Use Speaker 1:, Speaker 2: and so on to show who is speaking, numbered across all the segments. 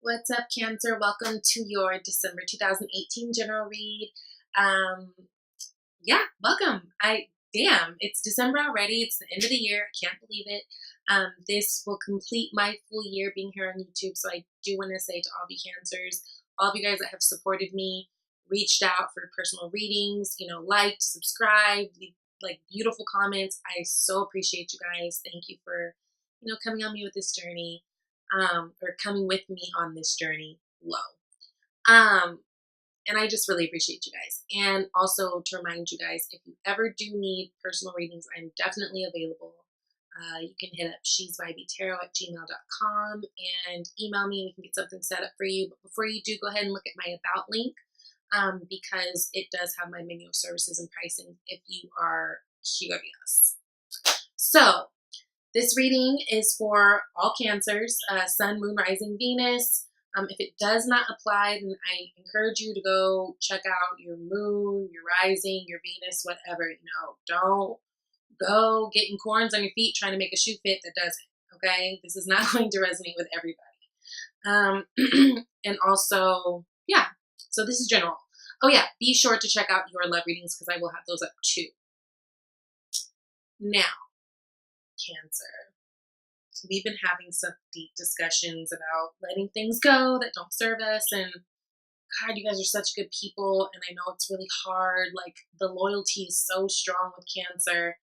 Speaker 1: What's up, Cancer? Welcome to your December 2018 general read. Um, yeah, welcome. Damn, it's December already. It's the end of the year. I can't believe it. This will complete my full year being here on YouTube. So I do want to say to all the Cancers, all of you guys that have supported me, reached out for personal readings, liked, subscribed, like beautiful comments. I so appreciate you guys. Thank you for, coming on me with this journey. Or coming with me on this journey. Um, and I just really appreciate you guys. And also to remind you guys, if you ever do need personal readings, I'm definitely available. You can hit up shesvibeytarot@gmail.com and email me. We can get something set up for you. But before you do, go ahead and look at my About link because it does have my menu of services and pricing if you are curious. So, this reading is for all Cancers, Sun, Moon, Rising, Venus. If it does not apply, then I encourage you to go check out your Moon, your Rising, your Venus, whatever. Don't go getting corns on your feet trying to make a shoe fit that doesn't, okay? This is not going to resonate with everybody. And also, yeah, so this is general. Oh yeah, be sure to check out your love readings because I will have those up too. Now, Cancer. We've been having some deep discussions about letting things go that don't serve us. And God, you guys are such good people. And I know it's really hard. Like the loyalty is so strong with Cancer.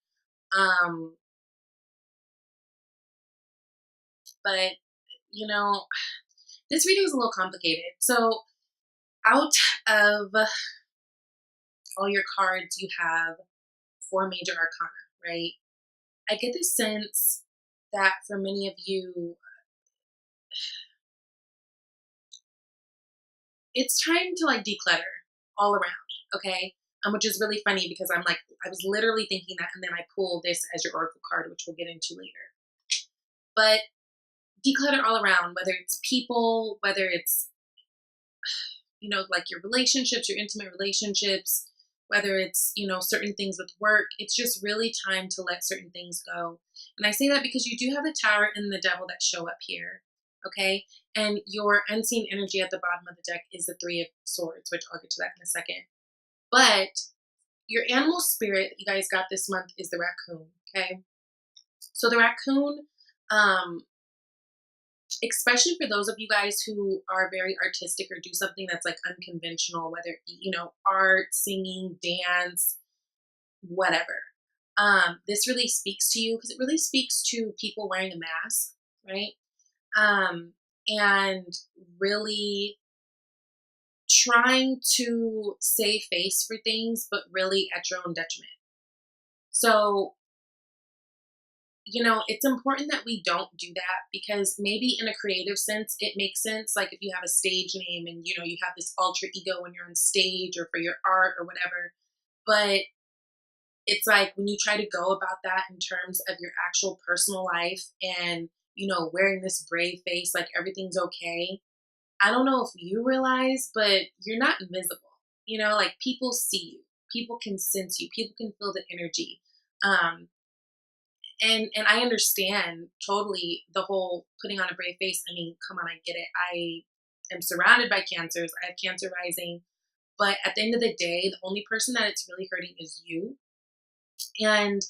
Speaker 1: But, this reading is a little complicated. So out of all your cards, you have 4 major arcana, right? I get this sense that for many of you, it's time to like declutter all around, okay? Which is really funny because I was literally thinking that, and then I pulled this as your oracle card, which we'll get into later. But declutter all around, whether it's people, whether it's, like your relationships, your intimate relationships, whether it's, certain things with work. It's just really time to let certain things go. And I say that because you do have the Tower and the Devil that show up here, okay? And your unseen energy at the bottom of the deck is the 3 of Swords, which I'll get to that in a second. But your animal spirit that you guys got this month is the raccoon, okay? So the raccoon, especially for those of you guys who are very artistic or do something that's like unconventional, whether it be, art, singing, dance, whatever. This really speaks to you because it really speaks to people wearing a mask, right? And really trying to save face for things, but really at your own detriment. So, it's important that we don't do that because maybe in a creative sense, it makes sense. Like if you have a stage name and, you have this alter ego when you're on stage or for your art or whatever. But it's like when you try to go about that in terms of your actual personal life and, wearing this brave face, like everything's okay. I don't know if you realize, but you're not invisible. Like people see you, people can sense you, people can feel the energy. And I understand totally the whole putting on a brave face. I mean, come on, I get it. I am surrounded by Cancers. I have Cancer rising. But at the end of the day, the only person that it's really hurting is you. And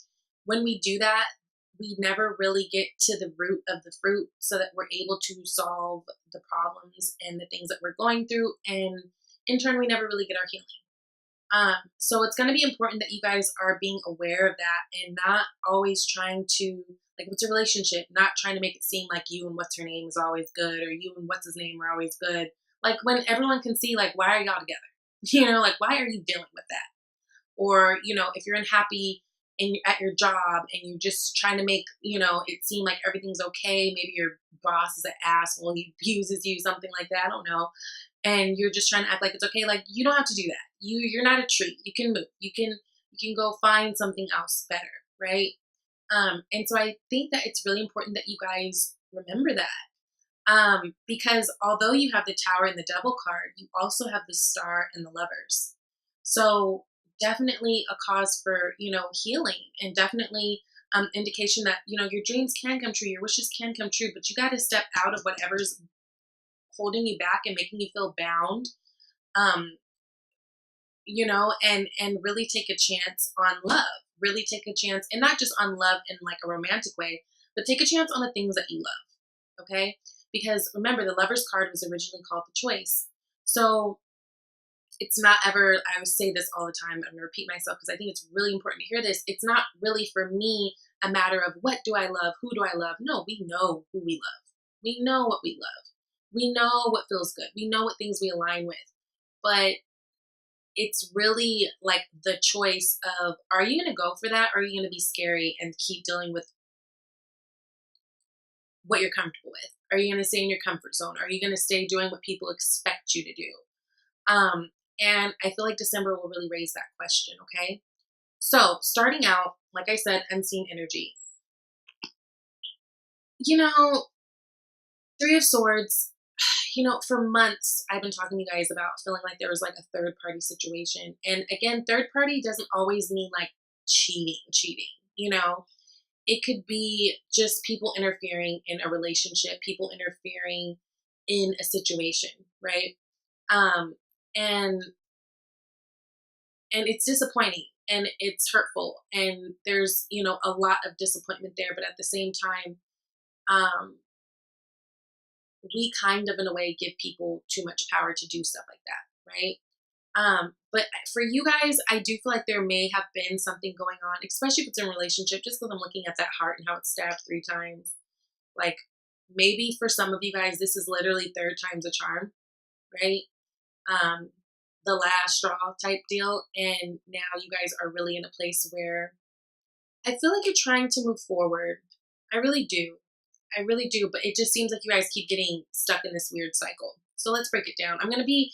Speaker 1: when we do that, we never really get to the root of the fruit so that we're able to solve the problems and the things that we're going through. And in turn, we never really get our healing. So it's going to be important that you guys are being aware of that and not always trying to, like, what's a relationship, not trying to make it seem like you and what's her name is always good or you and what's his name are always good. Like when everyone can see, like, why are y'all together? Like, why are you dealing with that? Or, if you're unhappy and you're at your job and you're just trying to make, it seem like everything's okay. Maybe your boss is an asshole. He abuses you, something like that. I don't know. And you're just trying to act like it's okay. Like you don't have to do that. You're not a tree. You can move. You can go find something else better, right? And so I think that it's really important that you guys remember that. Because although you have the Tower and the Devil card, you also have the Star and the Lovers. So definitely a cause for, healing and definitely indication that, your dreams can come true, your wishes can come true, but you got to step out of whatever's holding you back and making you feel bound, um, you know, and really take a chance on love. Really take a chance, and not just on love in like a romantic way, but take a chance on the things that you love. Okay? Because remember, the Lover's card was originally called the Choice. So it's not ever, I would say this all the time, I'm going to repeat myself because I think it's really important to hear this. It's not really for me a matter of what do I love, who do I love. No, we know who we love. We know what we love. We know what feels good. We know what things we align with. But it's really like the choice of, are you going to go for that, or are you going to be scary and keep dealing with what you're comfortable with? Are you going to stay in your comfort zone? Are you going to stay doing what people expect you to do? And I feel like December will really raise that question, okay? So starting out, like I said, unseen energy. You know, Three of Swords, you know, for months I've been talking to you guys about feeling like there was like a third party situation. And again, third party doesn't always mean like cheating, you know? It could be just people interfering in a relationship, people interfering in a situation, right? And it's disappointing and it's hurtful, and there's, you know, a lot of disappointment there, but at the same time, we kind of in a way give people too much power to do stuff like that, right? But for you guys, I do feel like there may have been something going on, especially if it's in a relationship, just because I'm looking at that heart and how it's stabbed 3 times. Like, maybe for some of you guys, this is literally third time's a charm, right? The last straw type deal. And now you guys are really in a place where I feel like you're trying to move forward. I really do. I really do. But it just seems like you guys keep getting stuck in this weird cycle. So let's break it down. I'm going to be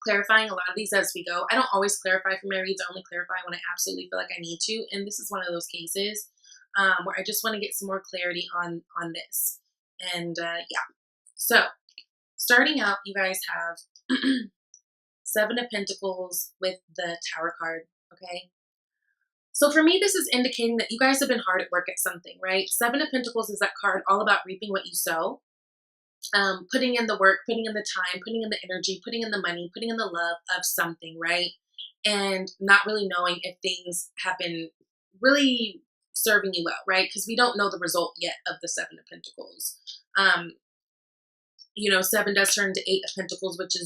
Speaker 1: clarifying a lot of these as we go. I don't always clarify for my reads. I only clarify when I absolutely feel like I need to. And this is one of those cases where I just want to get some more clarity on this. And yeah. So starting out, you guys have 7 of Pentacles with the Tower card, okay? So for me, this is indicating that you guys have been hard at work at something, right? 7 of Pentacles is that card all about reaping what you sow, putting in the work, putting in the time, putting in the energy, putting in the money, putting in the love of something, right? And not really knowing if things have been really serving you well, right? Because we don't know the result yet of the 7 of Pentacles. You know, 7 does turn to 8 of Pentacles, which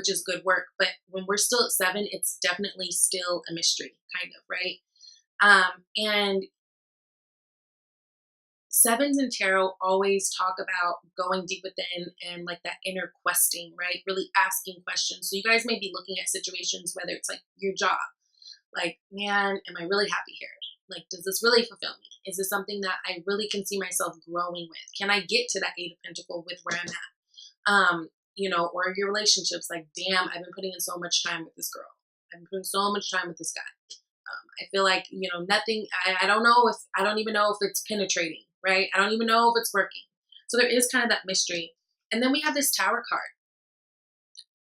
Speaker 1: is good work. But when we're still at 7, it's definitely still a mystery, kind of, right? And 7s in tarot always talk about going deep within and like that inner questing, right? Really asking questions. So you guys may be looking at situations, whether it's like your job, like, man, am I really happy here? Like, does this really fulfill me? Is this something that I really can see myself growing with? Can I get to that 8 of Pentacles with where I'm at? You know, or your relationships, like, damn, I've been putting in so much time with this girl. I've been putting so much time with this guy. I feel like, you know, nothing, I don't even know if it's penetrating, right? I don't even know if it's working. So there is kind of that mystery. And then we have this Tower card.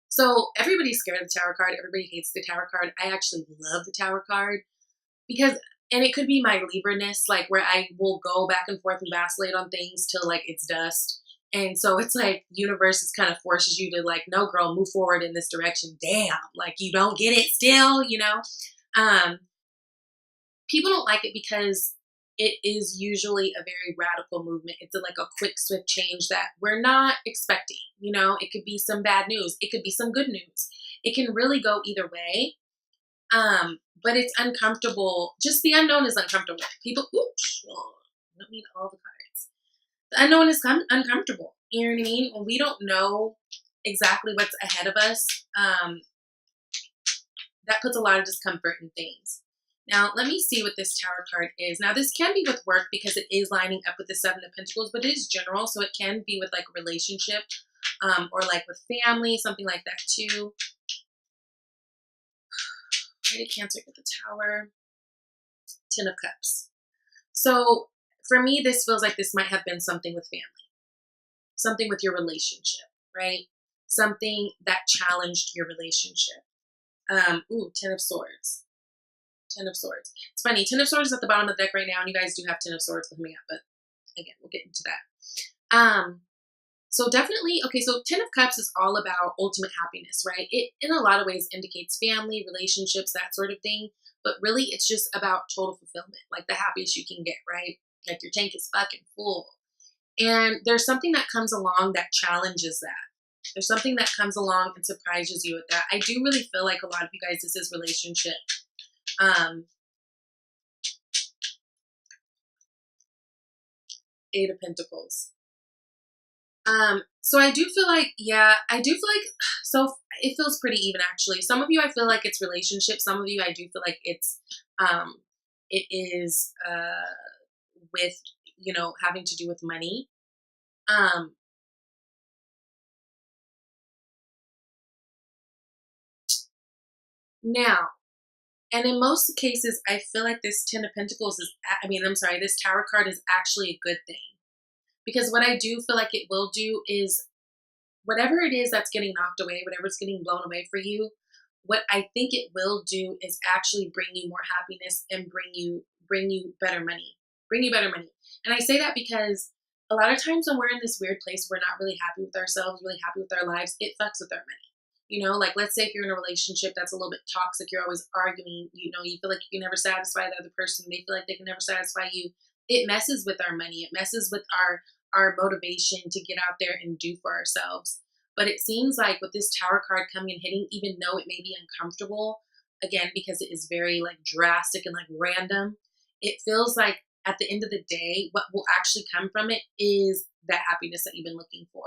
Speaker 1: So everybody's scared of the Tower card. Everybody hates the Tower card. I actually love the Tower card because, and it could be my Libra-ness, like where I will go back and forth and vacillate on things till like it's dust. And so it's like universe just kind of forces you to like, no girl, move forward in this direction. Damn, like you don't get it still, you know? People don't like it because it is usually a very radical movement. It's like a quick, swift change that we're not expecting. You know, it could be some bad news. It could be some good news. It can really go either way. But it's uncomfortable. Just the unknown is uncomfortable. People, oops, I don't need all the cards. The unknown is uncomfortable. You know what I mean? When we don't know exactly what's ahead of us, that puts a lot of discomfort in things. Now, let me see what this Tower card is. Now, this can be with work because it is lining up with the 7 of Pentacles, but it is general, so it can be with like a relationship or like with family, something like that too. Why did Cancer get the Tower? 10 of Cups. So for me, this feels like this might have been something with family, something with your relationship, right? Something that challenged your relationship. 10 of Swords. 10 of Swords. It's funny, 10 of Swords is at the bottom of the deck right now, and you guys do have 10 of Swords coming up, but again, we'll get into that. So definitely, okay, so Ten of Cups is all about ultimate happiness, right? It, in a lot of ways, indicates family, relationships, that sort of thing. But really, it's just about total fulfillment, like the happiest you can get, right? Like your tank is fucking full. And there's something that comes along that challenges that. There's something that comes along and surprises you with that. I do really feel like a lot of you guys, this is relationship. Um, Eight of Pentacles. So I do feel like, yeah, I do feel like, so it feels pretty even actually. Some of you, I feel like it's relationship. Some of you, I do feel like it is, with, you know, having to do with money. Um, Now, and in most cases, I feel like this Ten of Pentacles is, I mean, I'm sorry, this Tower card is actually a good thing. Because what I do feel like it will do is whatever it is that's getting knocked away, whatever's getting blown away for you, what I think it will do is actually bring you more happiness and bring you better money. Bring you better money. And I say that because a lot of times when we're in this weird place, we're not really happy with ourselves, really happy with our lives, it fucks with our money. You know, like let's say if you're in a relationship that's a little bit toxic, you're always arguing, you know, you feel like you can never satisfy the other person, they feel like they can never satisfy you. It messes with our money. It messes with our motivation to get out there and do for ourselves. But it seems like with this Tower card coming and hitting, even though it may be uncomfortable, again, because it is very like drastic and like random, it feels like at the end of the day, what will actually come from it is that happiness that you've been looking for.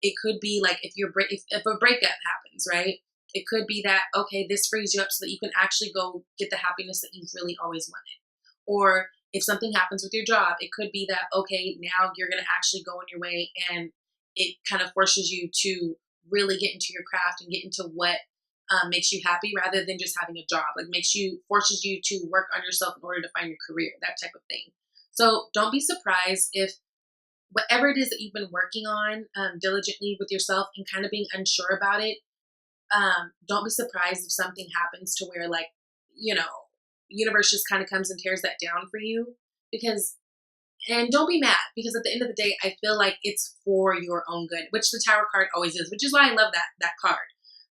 Speaker 1: It could be like if a breakup happens, right? It could be that, okay, this frees you up so that you can actually go get the happiness that you've really always wanted. Or if something happens with your job, it could be that, okay, now you're going to actually go on your way and it kind of forces you to really get into your craft and get into what makes you happy rather than just having a job. Like forces you to work on yourself in order to find your career, that type of thing. So don't be surprised if whatever it is that you've been working on diligently with yourself and kind of being unsure about it, don't be surprised if something happens to where, like, you know, universe just kind of comes and tears that down for you. Because, and don't be mad, because at the end of the day, I feel like it's for your own good, which the Tower card always is, which is why I love that card.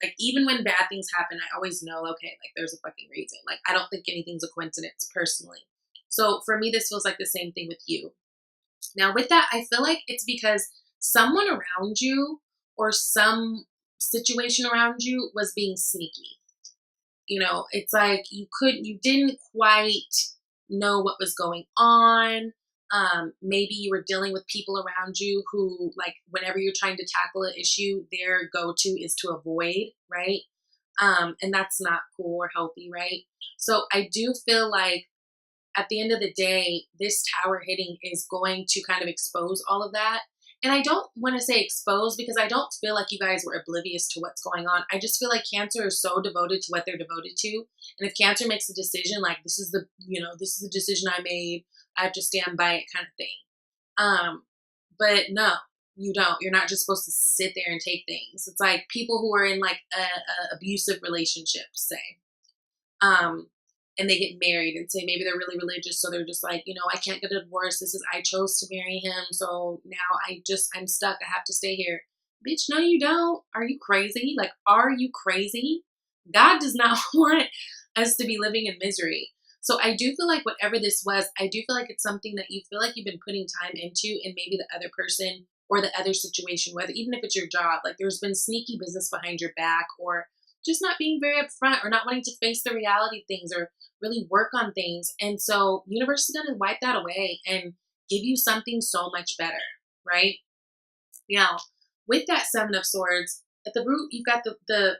Speaker 1: Like, even when bad things happen, I always know, okay, like there's a fucking reason. Like, I don't think anything's a coincidence personally. So for me, this feels like the same thing with you. Now, with that, I feel like it's because someone around you or some situation around you was being sneaky. You know, it's like you didn't quite know what was going on. Maybe you were dealing with people around you who, like, whenever you're trying to tackle an issue, their go-to is to avoid, right? And that's not cool or healthy, right? So I do feel like at the end of the day, this Tower hitting is going to kind of expose all of that. And I don't want to say expose because I don't feel like you guys were oblivious to what's going on. I just feel like Cancer is so devoted to what they're devoted to. And if Cancer makes a decision, like this is the decision I made, I have to stand by it kind of thing. But no, you don't. You're not just supposed to sit there and take things. It's like people who are in like a abusive relationships, say. And they get married and say maybe they're really religious, so they're just like, you know, I can't get a divorce. I chose to marry him, so now I'm stuck. I have to stay here. Bitch, no, you don't. Are you crazy? Like, are you crazy? God does not want us to be living in misery. So I do feel like whatever this was, I do feel like it's something that you feel like you've been putting time into, and maybe the other person or the other situation, whether even if it's your job, like there's been sneaky business behind your back, or just not being very upfront, or not wanting to face the reality of things, or really work on things. And so universe is going to wipe that away and give you something so much better, right? Now, with that Seven of Swords, at the root, you've got the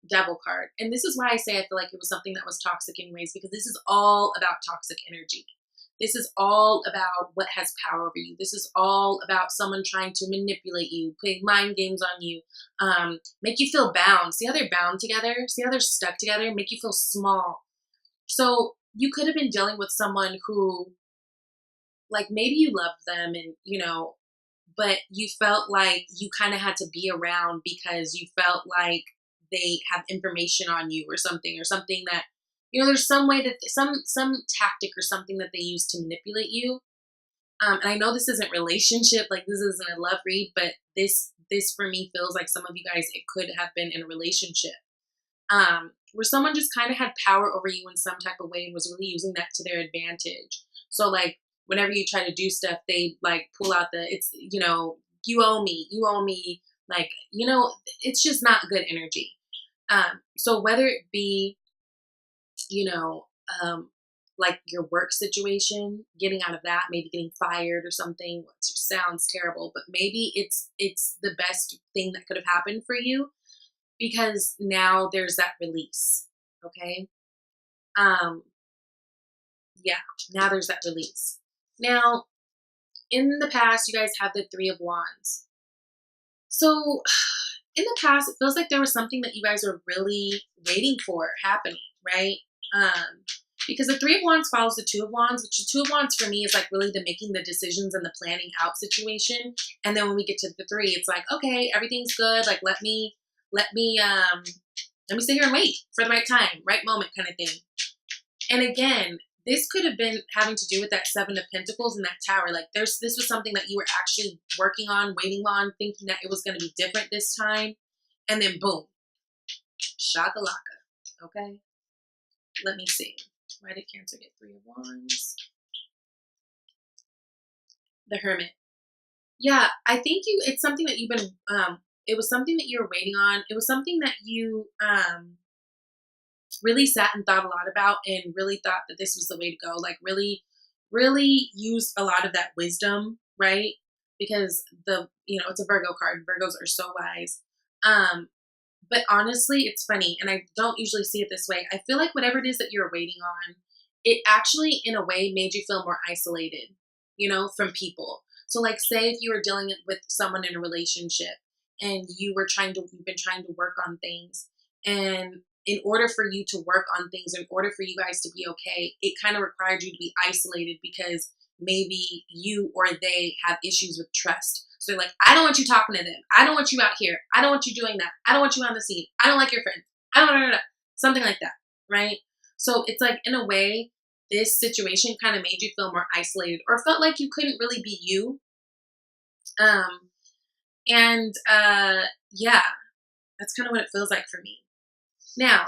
Speaker 1: Devil card. And this is why I say I feel like it was something that was toxic anyways, because this is all about toxic energy. This is all about what has power over you. This is all about someone trying to manipulate you, play mind games on you, make you feel bound. See how they're bound together? See how they're stuck together? Make you feel small. So you could have been dealing with someone who, like, maybe you loved them and, you know, but you felt like you kind of had to be around because you felt like they have information on you or something that, you know, there's some way that some tactic or something that they use to manipulate you. And I know this isn't relationship, like this isn't a love read, but this for me feels like some of you guys, it could have been in a relationship. Where someone just kind of had power over you in some type of way and was really using that to their advantage. So like whenever you try to do stuff, they like pull out it's, you owe me, like, it's just not good energy. So whether it be, you know, like your work situation, getting out of that, maybe getting fired or something, which sounds terrible, but maybe it's the best thing that could have happened for you because now there's that release. Okay. Yeah, now there's that release. Now, in the past, you guys have the Three of Wands. So in the past, it feels like there was something that you guys are really waiting for happening, right? Because the Three of Wands follows the Two of Wands, which the Two of Wands for me is like really the making the decisions and the planning out situation. And then when we get to the three, it's like, okay, everything's good. Like, let me sit here and wait for the right time, right moment kind of thing. And again, this could have been having to do with that Seven of Pentacles and that Tower. Like this was something that you were actually working on, waiting on, thinking that it was going to be different this time. And then boom, shakalaka. Okay. Let me see. Why did Cancer get Three of Wands? The Hermit. Yeah, I think it's something that you've been, it was something that you were waiting on. It was something that you, really sat and thought a lot about and really thought that this was the way to go. Like really, really used a lot of that wisdom, right? Because it's a Virgo card. Virgos are so wise. But honestly, it's funny. And I don't usually see it this way. I feel like whatever it is that you're waiting on, it actually in a way made you feel more isolated, from people. So like say if you were dealing with someone in a relationship and you've been trying to work on things, and in order for you to work on things, in order for you guys to be okay, it kind of required you to be isolated because maybe you or they have issues with trust. So they're like, I don't want you talking to them. I don't want you out here. I don't want you doing that. I don't want you on the scene. I don't like your friends. I don't know. Something like that, right? So it's like, in a way, this situation kind of made you feel more isolated or felt like you couldn't really be you. Yeah, that's kind of what it feels like for me. Now,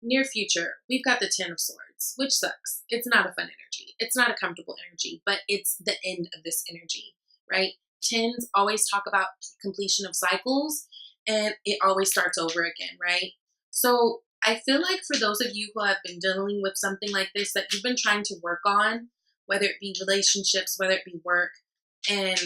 Speaker 1: near future, we've got the Ten of Swords, which sucks. It's not a fun energy. It's not a comfortable energy, but it's the end of this energy, right? Tens always talk about completion of cycles, and it always starts over again, right? So I feel like for those of you who have been dealing with something like this that you've been trying to work on, whether it be relationships, whether it be work, and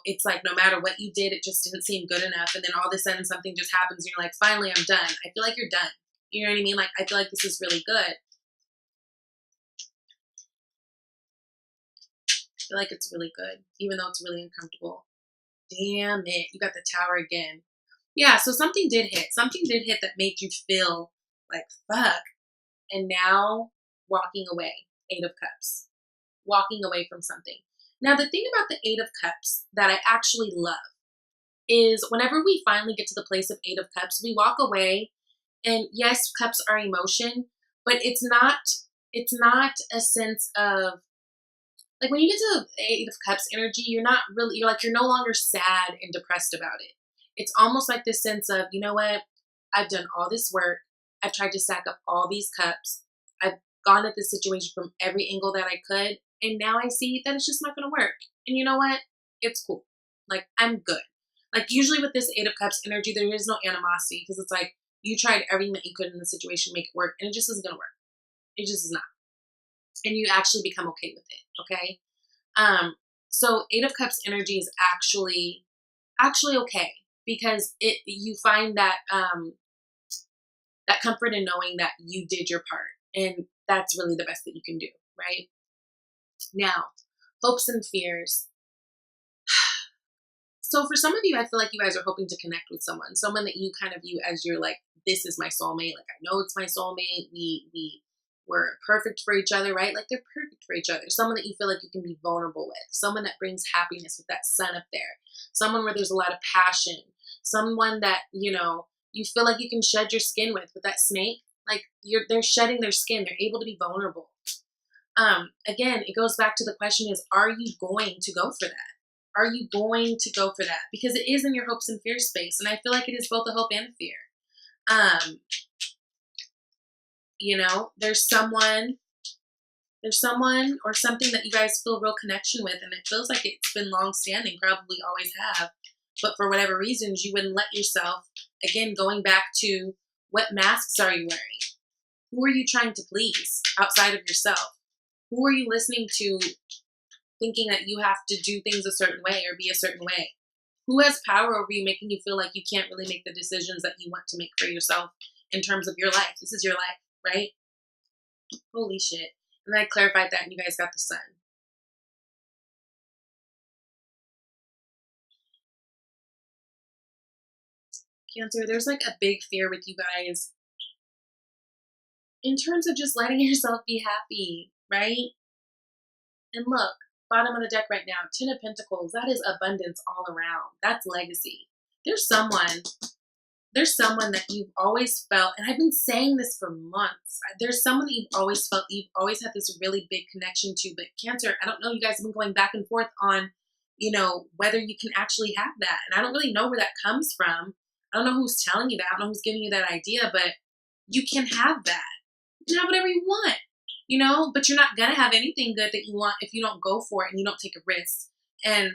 Speaker 1: it's like no matter what you did, it just didn't seem good enough, and then all of a sudden something just happens and you're like, finally I'm done. I feel like you're done. You know what I mean? Like, I feel like this is really good. I feel like it's really good, even though it's really uncomfortable. Damn it. You got the Tower again. Yeah, so something did hit. Something did hit that made you feel like, fuck. And now, walking away. Eight of Cups. Walking away from something. Now, the thing about the Eight of Cups that I actually love is whenever we finally get to the place of Eight of Cups, we walk away. And yes, cups are emotion, but it's not a sense of, like, when you get to the Eight of Cups energy, you're no longer sad and depressed about it. It's almost like this sense of, you know what? I've done all this work. I've tried to stack up all these cups. I've gone at this situation from every angle that I could. And now I see that it's just not going to work. And you know what? It's cool. Like, I'm good. Like, usually with this Eight of Cups energy, there is no animosity because it's like, you tried everything that you could in the situation to make it work, and it just isn't going to work. It just is not. And you actually become okay with it, okay? So Eight of Cups energy is actually okay because you find that that comfort in knowing that you did your part, and that's really the best that you can do, right? Now, hopes and fears. So for some of you, I feel like you guys are hoping to connect with someone that you kind of view as your, like, this is my soulmate. Like, I know it's my soulmate. We're perfect for each other, right? Like, they're perfect for each other. Someone that you feel like you can be vulnerable with. Someone that brings happiness with that sun up there. Someone where there's a lot of passion. Someone that, you feel like you can shed your skin with that snake. Like, they're shedding their skin. They're able to be vulnerable. Again, it goes back to the question is, are you going to go for that? Are you going to go for that? Because it is in your hopes and fears space. And I feel like it is both a hope and a fear. You know, there's someone or something that you guys feel real connection with, and it feels like it's been long standing, probably always have. But for whatever reasons, you wouldn't let yourself, again, going back to what masks are you wearing? Who are you trying to please outside of yourself? Who are you listening to thinking that you have to do things a certain way or be a certain way? Who has power over you, making you feel like you can't really make the decisions that you want to make for yourself in terms of your life? This is your life, right? Holy shit. And then I clarified that and you guys got the sun. Cancer, there's like a big fear with you guys in terms of just letting yourself be happy, right? And look, bottom of the deck right now, Ten of Pentacles, that is abundance all around. That's legacy. There's someone that you've always felt, and I've been saying this for months. There's someone that you've always felt, you've always had this really big connection to, but Cancer, I don't know, you guys have been going back and forth on, you know, whether you can actually have that. And I don't really know where that comes from. I don't know who's telling you that. I don't know who's giving you that idea, but you can have that. You can have whatever you want, you know, but you're not going to have anything good that you want if you don't go for it and you don't take a risk. And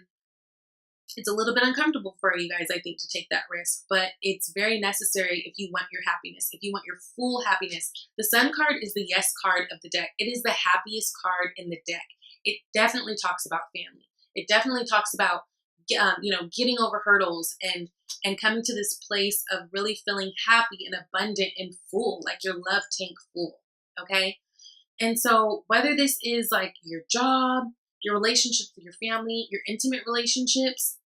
Speaker 1: it's a little bit uncomfortable for you guys, I think, to take that risk, but it's very necessary if you want your happiness, if you want your full happiness. The Sun card is the yes card of the deck. It is the happiest card in the deck. It definitely talks about family. It definitely talks about, you know, getting over hurdles and coming to this place of really feeling happy and abundant and full, like your love tank full, okay? And so whether this is like your job, your relationships with your family, your intimate relationships,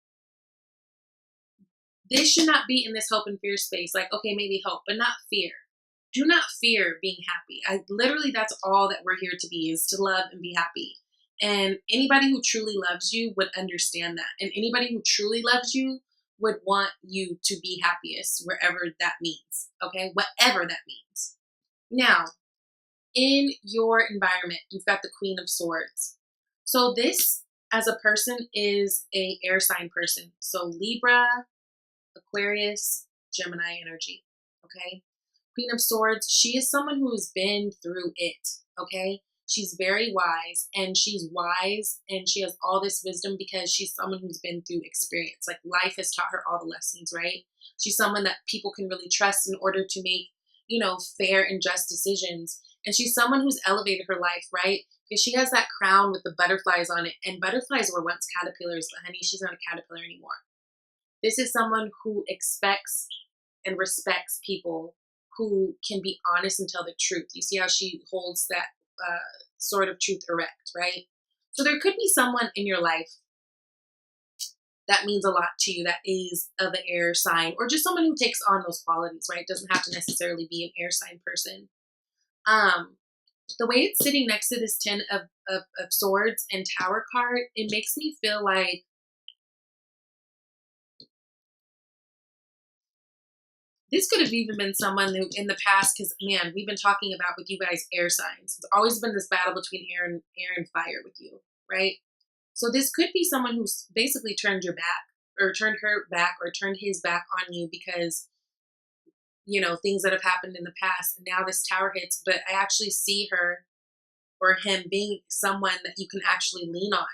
Speaker 1: this should not be in this hope and fear space. Like, okay, maybe hope, but not fear. Do not fear being happy. Literally, that's all that we're here to be, is to love and be happy. And anybody who truly loves you would understand that. And anybody who truly loves you would want you to be happiest, wherever that means. Okay, whatever that means. Now, in your environment, you've got the Queen of Swords. So this, as a person, is a air sign person. So Libra, Aquarius, Gemini energy, okay? Queen of Swords, she is someone who's been through it, okay? She's very wise, and she has all this wisdom because she's someone who's been through experience. Like, life has taught her all the lessons, right? She's someone that people can really trust in order to make, you know, fair and just decisions. And she's someone who's elevated her life, right? Because she has that crown with the butterflies on it. And butterflies were once caterpillars, but honey, she's not a caterpillar anymore. This is someone who expects and respects people who can be honest and tell the truth. You see how she holds that sword of truth erect, right? So there could be someone in your life that means a lot to you that is of an air sign, or just someone who takes on those qualities, right? It doesn't have to necessarily be an air sign person. The way it's sitting next to this Ten of Swords and Tower card, it makes me feel like this could have even been someone who in the past, because man, we've been talking about with you guys air signs. It's always been this battle between air and fire with you, right? So this could be someone who's basically turned your back, or turned her back, or turned his back on you because, you know, things that have happened in the past. And now this Tower hits, but I actually see her or him being someone that you can actually lean on,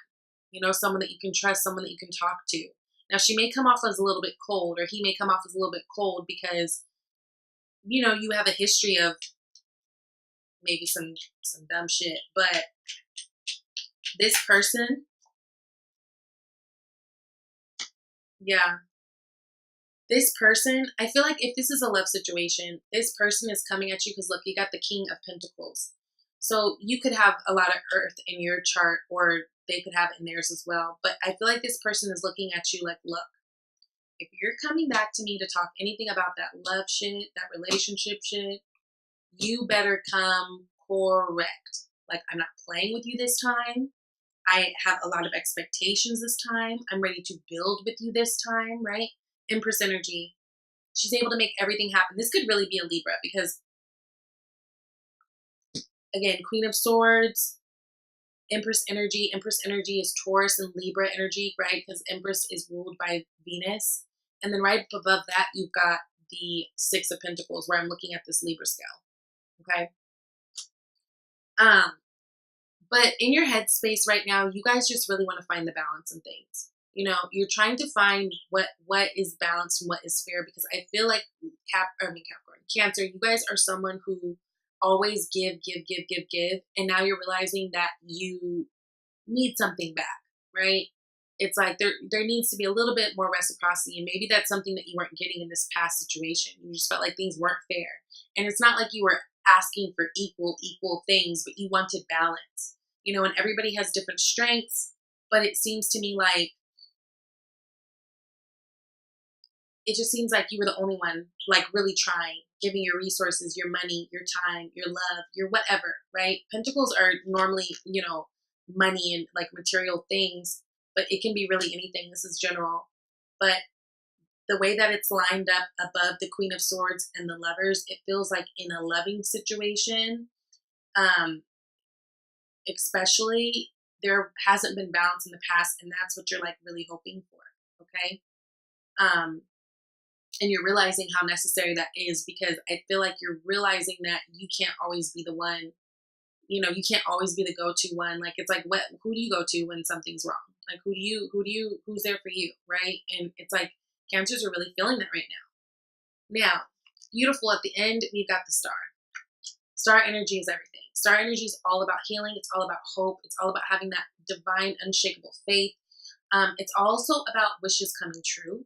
Speaker 1: you know, someone that you can trust, someone that you can talk to. Now, she may come off as a little bit cold, or he may come off as a little bit cold because, you know, you have a history of maybe some dumb shit. But this person, yeah, this person, I feel like if this is a love situation, this person is coming at you because, look, you got the King of Pentacles. So you could have a lot of earth in your chart, or they could have it in theirs as well. But I feel like this person is looking at you like, look, if you're coming back to me to talk anything about that love shit, that relationship shit, you better come correct. Like, I'm not playing with you this time. I have a lot of expectations this time. I'm ready to build with you this time, right? Empress energy. She's able to make everything happen. This could really be a Libra because, again, Queen of Swords, Empress energy. Empress energy is Taurus and Libra energy, right? Because Empress is ruled by Venus. And then right above that, you've got the Six of Pentacles, where I'm looking at this Libra scale. Okay. But in your headspace right now, you guys just really want to find the balance in things. You know, you're trying to find what is balanced and what is fair, because I feel like Capricorn, Cancer, you guys are someone who always give, and now you're realizing that you need something back, right? It's like there needs to be a little bit more reciprocity, and maybe that's something that you weren't getting in this past situation. You just felt like things weren't fair, and it's not like you were asking for equal things, but you wanted balance, you know. And everybody has different strengths, but it seems to me like it just seems like you were the only one like really trying, giving your resources, your money, your time, your love, your whatever, right? Pentacles are normally, you know, money and like material things, but it can be really anything. This is general. But the way that it's lined up above the Queen of Swords and the Lovers, it feels like in a loving situation, especially, there hasn't been balance in the past, and that's what you're like really hoping for, okay? And you're realizing how necessary that is, because I feel like you're realizing that you can't always be the one, you know, you can't always be the go-to one. Like, it's like, who do you go to when something's wrong? Like, who's there for you, right? And it's like, Cancers are really feeling that right now. Now, beautiful, at the end, we've got the Star. Star energy is everything. Star energy is all about healing. It's all about hope. It's all about having that divine, unshakable faith. It's also about wishes coming true.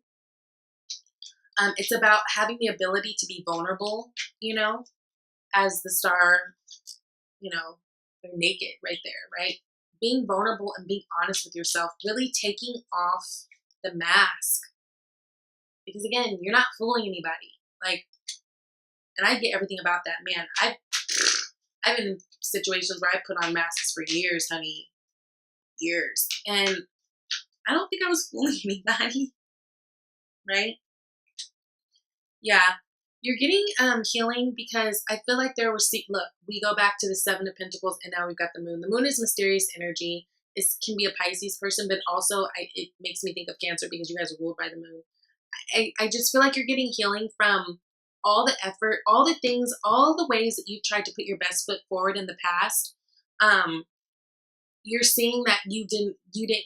Speaker 1: It's about having the ability to be vulnerable, you know, as the Star, you know, they're naked right there, right? Being vulnerable and being honest with yourself, really taking off the mask. Because again, you're not fooling anybody. Like, and I get everything about that, man. I've been in situations where I put on masks for years, honey. Years. And I don't think I was fooling anybody. Right? Yeah. You're getting healing, because I feel like there was, look, we go back to the Seven of Pentacles, and now we've got the Moon. The Moon is mysterious energy. It can be a Pisces person, but also it makes me think of Cancer, because you guys are ruled by the Moon. I just feel like you're getting healing from all the effort, all the things, all the ways that you've tried to put your best foot forward in the past. You're seeing that you didn't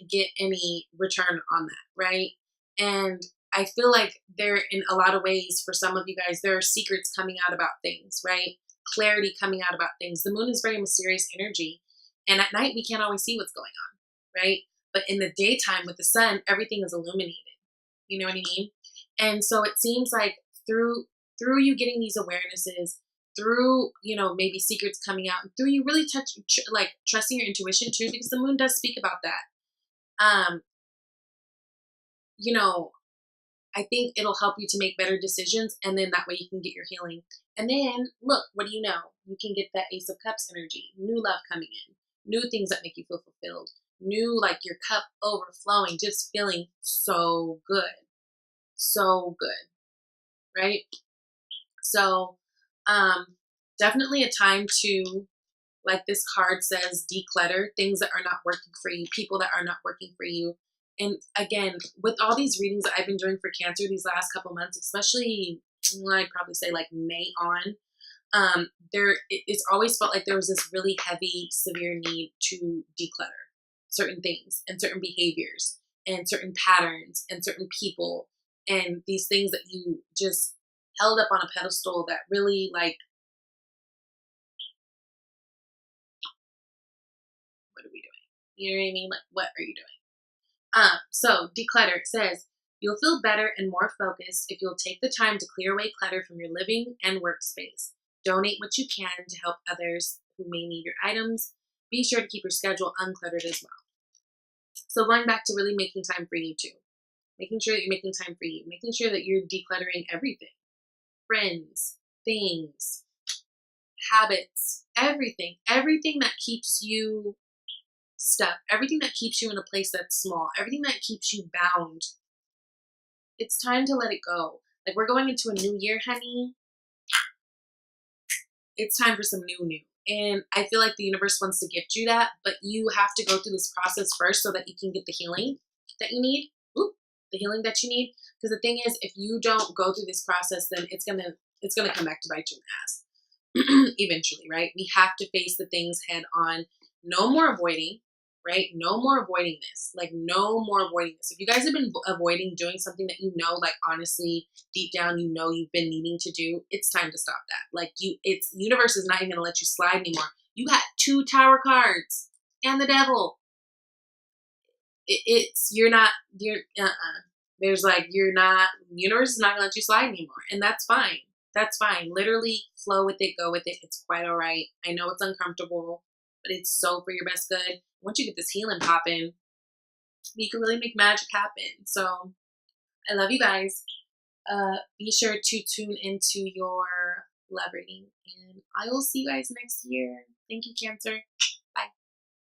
Speaker 1: get any return on that, right? And I feel like there, in a lot of ways, for some of you guys, there are secrets coming out about things, right? Clarity coming out about things. The Moon is very mysterious energy, and at night we can't always see what's going on, right? But in the daytime with the sun, everything is illuminated. You know what I mean? And so it seems like through you getting these awarenesses, through, you know, maybe secrets coming out, and through you really trusting your intuition too, because the Moon does speak about that. You know, I think it'll help you to make better decisions, and then that way you can get your healing. And then, look, what do you know? You can get that Ace of Cups energy, new love coming in, new things that make you feel fulfilled, new, like, your cup overflowing, just feeling so good. So good, right? So, definitely a time to, like this card says, declutter things that are not working for you, people that are not working for you. And again, with all these readings that I've been doing for Cancer these last couple months, especially, I'd probably say like May on, it's always felt like there was this really heavy, severe need to declutter certain things and certain behaviors and certain patterns and certain people and these things that you just held up on a pedestal that really, like, what are we doing? You know what I mean? Like, what are you doing? So declutter, it says, you'll feel better and more focused if you'll take the time to clear away clutter from your living and workspace. Donate what you can to help others who may need your items. Be sure to keep your schedule uncluttered as well. So going back to really making time for you too. Making sure that you're making time for you. Making sure that you're decluttering everything. Friends, things, habits, everything. Everything that keeps you stuck. Everything that keeps you in a place that's small. Everything that keeps you bound. It's time to let it go. Like, we're going into a new year, honey. It's time for some new. And I feel like the universe wants to gift you that, but you have to go through this process first so that you can get the healing that you need. Oop, the healing that you need. Because the thing is, if you don't go through this process, then it's gonna come back to bite you in the ass eventually, right? We have to face the things head on. No more avoiding, right? No more avoiding this. Like, no more avoiding this. If you guys have been avoiding doing something that you know, like, honestly, deep down, you know you've been needing to do, it's time to stop that. Like, it's universe is not even gonna let you slide anymore. You got 2 tower cards and the devil. There's like, universe is not gonna let you slide anymore. And that's fine. That's fine. Literally flow with it, go with it. It's quite all right. I know it's uncomfortable, but it's so for your best good. Once you get this healing popping, you can really make magic happen. So I love you guys. Be sure to tune into your love reading, and I will see you guys next year. Thank you, Cancer.